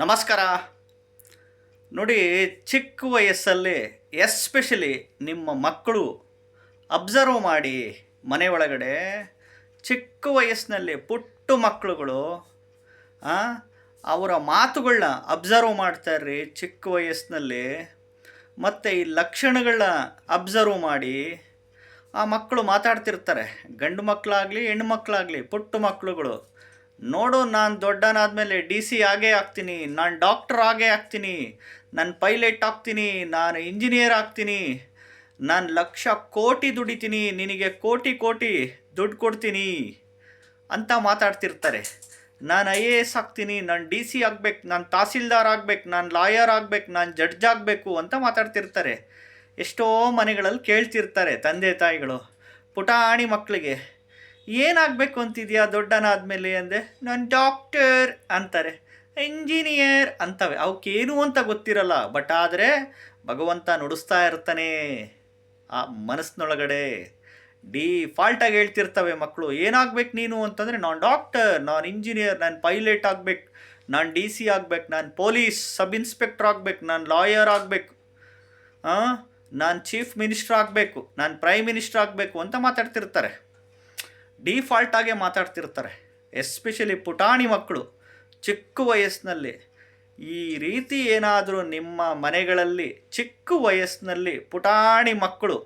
ನಮಸ್ಕಾರ. ನೋಡಿ, ಚಿಕ್ಕ ವಯಸ್ಸಲ್ಲಿ ಎಸ್ಪೆಷಲಿ ನಿಮ್ಮ ಮಕ್ಕಳು ಅಬ್ಸರ್ವ್ ಮಾಡಿ. ಮನೆ ಒಳಗಡೆ ಚಿಕ್ಕ ವಯಸ್ಸಿನಲ್ಲಿ ಪುಟ್ಟ ಮಕ್ಕಳುಗಳು ಆ, ಅವರ ಮಾತುಗಳನ್ನ ಅಬ್ಸರ್ವ್ ಮಾಡ್ತಾರ್ರಿ ಚಿಕ್ಕ ವಯಸ್ಸಿನಲ್ಲಿ. ಮತ್ತು ಈ ಲಕ್ಷಣಗಳನ್ನ ಅಬ್ಸರ್ವ್ ಮಾಡಿ ಆ ಮಕ್ಕಳು ಮಾತಾಡ್ತಿರ್ತಾರೆ. ಗಂಡು ಮಕ್ಕಳಾಗಲಿ ಹೆಣ್ಣು ಮಕ್ಕಳಾಗಲಿ ಪುಟ್ಟ ಮಕ್ಕಳುಗಳು. ನೋಡು, ನಾನು ದೊಡ್ಡನಾದಮೇಲೆ ಡಿ ಸಿ ಆಗೇ ಆಗ್ತೀನಿ, ನಾನು ಡಾಕ್ಟರ್ ಆಗೇ ಆಗ್ತೀನಿ, ನಾನು ಪೈಲಟ್ ಆಗ್ತೀನಿ, ನಾನು ಇಂಜಿನಿಯರ್ ಆಗ್ತೀನಿ, ನಾನು ಲಕ್ಷ ಕೋಟಿ ದುಡಿತೀನಿ, ನಿನಗೆ ಕೋಟಿ ಕೋಟಿ ದುಡ್ಡು ಕೊಡ್ತೀನಿ ಅಂತ ಮಾತಾಡ್ತಿರ್ತಾರೆ. ನಾನು ಐ ಎ ಎಸ್ ಆಗ್ತೀನಿ, ನಾನು ಡಿ ಸಿ ಆಗಬೇಕು, ನಾನು ತಹಸೀಲ್ದಾರ್ ಆಗಬೇಕು, ನಾನು ಲಾಯರ್ ಆಗಬೇಕು, ನಾನು ಜಡ್ಜ್ ಆಗಬೇಕು ಅಂತ ಮಾತಾಡ್ತಿರ್ತಾರೆ. ಎಷ್ಟೋ ಮನೆಗಳಲ್ಲಿ ಕೇಳ್ತಿರ್ತಾರೆ ತಂದೆ ತಾಯಿಗಳು ಪುಟಾಣಿ ಮಕ್ಕಳಿಗೆ, ಏನಾಗಬೇಕು ಅಂತಿದೆಯಾ ದೊಡ್ಡನಾದ್ಮೇಲೆ ಅಂದೆ. ನಾನು ಡಾಕ್ಟರ್ ಅಂತಾರೆ, ಇಂಜಿನಿಯರ್ ಅಂತವೆ. ಅವಕ್ಕೇನು ಅಂತ ಗೊತ್ತಿರಲ್ಲ, ಬಟ್ ಆದರೆ ಭಗವಂತ ನುಡಿಸ್ತಾ ಇರ್ತಾನೆ ಆ ಮನಸ್ಸಿನೊಳಗಡೆ. ಡಿಫಾಲ್ಟಾಗಿ ಹೇಳ್ತಿರ್ತವೆ ಮಕ್ಕಳು, ಏನಾಗಬೇಕು ನೀನು ಅಂತಂದರೆ, ನಾನು ಡಾಕ್ಟರ್, ನಾನು ಇಂಜಿನಿಯರ್, ನಾನು ಪೈಲಟ್ ಆಗಬೇಕು, ನಾನು ಡಿ ಸಿ ಆಗಬೇಕು, ನಾನು ಪೊಲೀಸ್ ಸಬ್ ಇನ್ಸ್ಪೆಕ್ಟರ್ ಆಗಬೇಕು, ನಾನು ಲಾಯರ್ ಆಗಬೇಕು, ನಾನು ಚೀಫ್ ಮಿನಿಸ್ಟರ್ ಆಗಬೇಕು, ನಾನು ಪ್ರೈಮ್ ಮಿನಿಸ್ಟರ್ ಆಗಬೇಕು ಅಂತ ಮಾತಾಡ್ತಿರ್ತಾರೆ. ಡಿಫಾಲ್ಟಾಗೆ ಮಾತಾಡ್ತಿರ್ತಾರೆ. ಎಸ್ಪೆಷಲಿ ಪುಟಾಣಿ ಮಕ್ಕಳು ಚಿಕ್ಕ ವಯಸ್ಸಿನಲ್ಲಿ. ಈ ರೀತಿ ಏನಾದರೂ ನಿಮ್ಮ ಮನೆಗಳಲ್ಲಿ ಚಿಕ್ಕ ವಯಸ್ಸಿನಲ್ಲಿ ಪುಟಾಣಿ ಮಕ್ಕಳು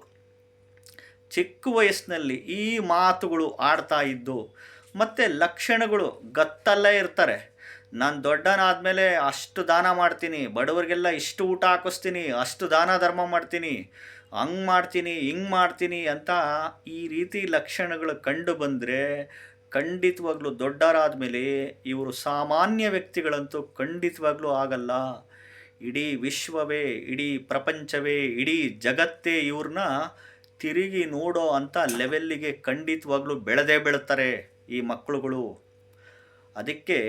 ಚಿಕ್ಕ ವಯಸ್ಸಿನಲ್ಲಿ ಈ ಮಾತುಗಳು ಆಡ್ತಾ ಇದ್ದು, ಮತ್ತು ಲಕ್ಷಣಗಳು ಗತ್ತಲ್ಲೇ ಇರ್ತಾರೆ. ನಾನು ದೊಡ್ಡನಾದಮೇಲೆ ಅಷ್ಟು ದಾನ ಮಾಡ್ತೀನಿ, ಬಡವರಿಗೆಲ್ಲ ಇಷ್ಟು ಊಟ ಹಾಕಿಸ್ತೀನಿ, ಅಷ್ಟು ದಾನ ಧರ್ಮ ಮಾಡ್ತೀನಿ, ಹಂಗೆ ಮಾಡ್ತೀನಿ ಹಿಂಗೆ ಮಾಡ್ತೀನಿ ಅಂತ ಈ ರೀತಿ ಲಕ್ಷಣಗಳು ಕಂಡು ಬಂದರೆ ಖಂಡಿತವಾಗ್ಲೂ ದೊಡ್ಡರಾದಮೇಲೆ ಇವರು ಸಾಮಾನ್ಯ ವ್ಯಕ್ತಿಗಳಂತೂ ಖಂಡಿತವಾಗ್ಲೂ ಆಗಲ್ಲ. ಇಡೀ ವಿಶ್ವವೇ, ಇಡೀ ಪ್ರಪಂಚವೇ, ಇಡೀ ಜಗತ್ತೇ ಇವ್ರನ್ನ ತಿರುಗಿ ನೋಡೋ ಅಂಥ ಲೆವೆಲ್ಲಿಗೆ ಖಂಡಿತವಾಗ್ಲೂ ಬೆಳೆದೇ ಬೆಳೀತಾರೆ ಈ ಮಕ್ಕಳುಗಳು. ಅದಕ್ಕೆ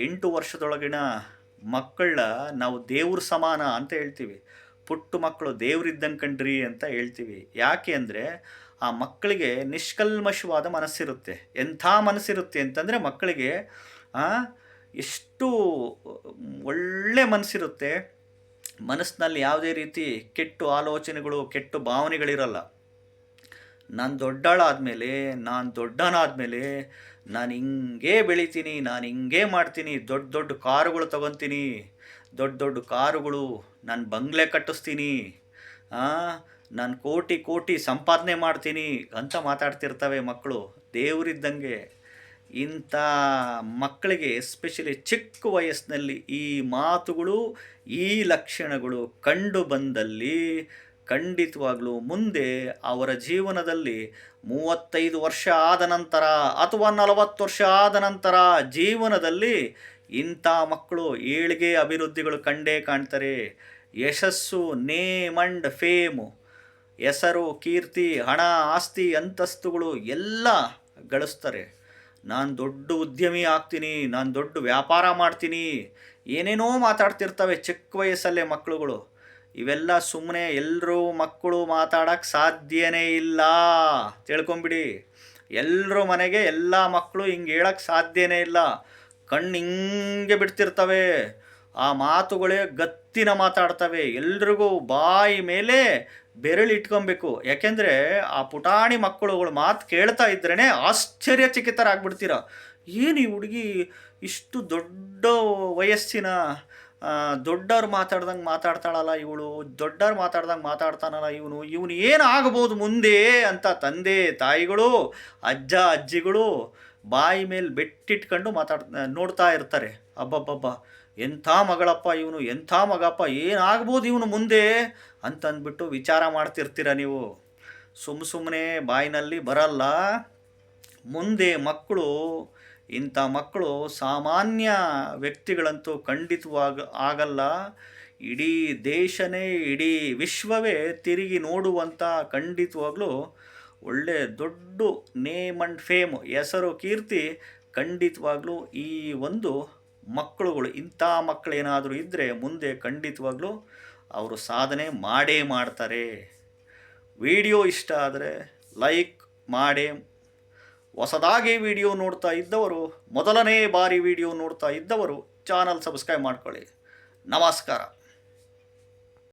8 ವರ್ಷದೊಳಗಿನ ಮಕ್ಕಳ ನಾವು ದೇವ್ರ ಸಮಾನ ಅಂತ ಹೇಳ್ತೀವಿ. ಪುಟ್ಟ ಮಕ್ಕಳು ದೇವ್ರಿದ್ದಂಗೆ ಕಣ್ರಿ ಅಂತ ಹೇಳ್ತೀವಿ. ಯಾಕೆ ಅಂದರೆ ಆ ಮಕ್ಕಳಿಗೆ ನಿಷ್ಕಲ್ಮಶವಾದ ಮನಸ್ಸಿರುತ್ತೆ. ಎಂಥ ಮನಸ್ಸಿರುತ್ತೆ ಅಂತಂದರೆ ಮಕ್ಕಳಿಗೆ ಎಷ್ಟು ಒಳ್ಳೆ ಮನಸ್ಸಿರುತ್ತೆ. ಮನಸ್ಸಿನಲ್ಲಿ ಯಾವುದೇ ರೀತಿ ಕೆಟ್ಟ ಆಲೋಚನೆಗಳು, ಕೆಟ್ಟ ಭಾವನೆಗಳಿರಲ್ಲ. ನಾನು ದೊಡ್ಡನಾದಮೇಲೆ ನಾನು ಹಿಂಗೇ ಬೆಳಿತೀನಿ, ನಾನು ಹಿಂಗೇ ಮಾಡ್ತೀನಿ, ದೊಡ್ಡ ದೊಡ್ಡ ಕಾರುಗಳು ತೊಗೊತೀನಿ, ದೊಡ್ಡ ದೊಡ್ಡ ಕಾರುಗಳು, ನಾನು ಬಂಗ್ಲೆ ಕಟ್ಟಿಸ್ತೀನಿ, ನಾನು ಕೋಟಿ ಕೋಟಿ ಸಂಪಾದನೆ ಮಾಡ್ತೀನಿ ಅಂತ ಮಾತಾಡ್ತಿರ್ತವೆ ಮಕ್ಕಳು ದೇವರಿದ್ದಂಗೆ. ಇಂಥ ಮಕ್ಕಳಿಗೆ ಎಸ್ಪೆಷಲಿ ಚಿಕ್ಕ ವಯಸ್ಸಿನಲ್ಲಿ ಈ ಮಾತುಗಳು, ಈ ಲಕ್ಷಣಗಳು ಕಂಡು ಬಂದಲ್ಲಿ ಖಂಡಿತವಾಗ್ಲೂ ಮುಂದೆ ಅವರ ಜೀವನದಲ್ಲಿ 35 ವರ್ಷ ಆದ ನಂತರ ಅಥವಾ 40 ವರ್ಷ ಆದ ನಂತರ ಜೀವನದಲ್ಲಿ ಇಂಥ ಮಕ್ಕಳು ಏಳಿಗೆ ಅಭಿವೃದ್ಧಿಗಳು ಕಂಡೇ ಕಾಣ್ತಾರೆ. ಯಶಸ್ಸು, ನೇಮ್ ಅಂಡ್ ಫೇಮು, ಹೆಸರು, ಕೀರ್ತಿ, ಹಣ, ಆಸ್ತಿ, ಅಂತಸ್ತುಗಳು ಎಲ್ಲ ಗಳಿಸ್ತಾರೆ. ನಾನು ದೊಡ್ಡ ಉದ್ಯಮಿ ಆಗ್ತೀನಿ, ನಾನು ದೊಡ್ಡ ವ್ಯಾಪಾರ ಮಾಡ್ತೀನಿ, ಏನೇನೋ ಮಾತಾಡ್ತಿರ್ತವೆ ಚಿಕ್ಕ ವಯಸ್ಸಲ್ಲೇ ಮಕ್ಕಳುಗಳು. ಇವೆಲ್ಲ ಸುಮ್ಮನೆ ಎಲ್ಲರೂ ಮಕ್ಕಳು ಮಾತಾಡೋಕ್ಕೆ ಸಾಧ್ಯನೇ ಇಲ್ಲ, ತಿಳ್ಕೊಂಬಿಡಿ. ಎಲ್ಲರೂ ಮನೆಗೆ ಎಲ್ಲ ಮಕ್ಕಳು ಹಿಂಗೆ ಹೇಳೋಕ್ಕೆ ಸಾಧ್ಯನೇ ಇಲ್ಲ. ಕಣ್ಣು ಹಿಂಗೆ ಬಿಡ್ತಿರ್ತವೆ, ಆ ಮಾತುಗಳೇ ಗತ್ತಿನ ಮಾತಾಡ್ತವೆ. ಎಲ್ರಿಗೂ ಬಾಯಿ ಮೇಲೆ ಬೆರಳಿಟ್ಕೊಬೇಕು. ಯಾಕೆಂದರೆ ಆ ಪುಟಾಣಿ ಮಕ್ಕಳುಗಳು ಮಾತು ಕೇಳ್ತಾ ಇದ್ರೇ ಆಶ್ಚರ್ಯಚಕಿತರಾಗ್ಬಿಡ್ತೀರ. ಏನು ಈ ಹುಡುಗಿ ಇಷ್ಟು ದೊಡ್ಡ ವಯಸ್ಸಿನ ದೊಡ್ಡವ್ರು ಮಾತಾಡ್ದಂಗೆ ಮಾತಾಡ್ತಾಳಲ್ಲ ಇವಳು, ದೊಡ್ಡವ್ರು ಮಾತಾಡ್ದಂಗೆ ಮಾತಾಡ್ತಾನಲ್ಲ ಇವನು ಏನು ಆಗ್ಬೋದು ಮುಂದೆ ಅಂತ ತಂದೆ ತಾಯಿಗಳು, ಅಜ್ಜ ಅಜ್ಜಿಗಳು ಬಾಯಿ ಮೇಲೆ ಬೆಟ್ಟಿಟ್ಕೊಂಡು ನೋಡ್ತಾ ಇರ್ತಾರೆ. ಅಬ್ಬಬ್ಬಬ್ಬ, ಎಂಥ ಮಗಳಪ್ಪ ಇವನು, ಎಂಥ ಮಗಪ್ಪ, ಏನಾಗ್ಬೋದು ಇವನು ಮುಂದೆ ಅಂತಂದ್ಬಿಟ್ಟು ವಿಚಾರ ಮಾಡ್ತಿರ್ತೀರ ನೀವು. ಸುಮ್ಮನೆ ಬಾಯಿನಲ್ಲಿ ಬರಲ್ಲ. ಮುಂದೆ ಮಕ್ಕಳು, ಇಂಥ ಮಕ್ಕಳು ಸಾಮಾನ್ಯ ವ್ಯಕ್ತಿಗಳಂತೂ ಆಗಲ್ಲ. ಇಡೀ ದೇಶನೇ, ಇಡೀ ವಿಶ್ವವೇ ತಿರುಗಿ ನೋಡುವಂಥ ಖಂಡಿತವಾಗ್ಲೂ ಒಳ್ಳೆ ದೊಡ್ಡ ನೇಮ್ ಅಂಡ್ ಫೇಮ್, ಹೆಸರು, ಕೀರ್ತಿ ಖಂಡಿತವಾಗ್ಲೂ ಈ ಒಂದು ಮಕ್ಕಳುಗಳು, ಇಂಥ ಮಕ್ಕಳೇನಾದರೂ ಇದ್ದರೆ ಮುಂದೆ ಖಂಡಿತವಾಗ್ಲೂ ಅವರು ಸಾಧನೆ ಮಾಡೇ ಮಾಡ್ತಾರೆ. ವಿಡಿಯೋ ಇಷ್ಟ ಆದರೆ ಲೈಕ್ ಮಾಡಿ. ಹೊಸದಾಗಿ ವಿಡಿಯೋ ನೋಡ್ತಾ ಇದ್ದವರು, ಮೊದಲನೇ ಬಾರಿ ವಿಡಿಯೋ ನೋಡ್ತಾ ಇದ್ದವರು ಚಾನಲ್ ಸಬ್ಸ್ಕ್ರೈಬ್ ಮಾಡ್ಕೊಳ್ಳಿ. ನಮಸ್ಕಾರ.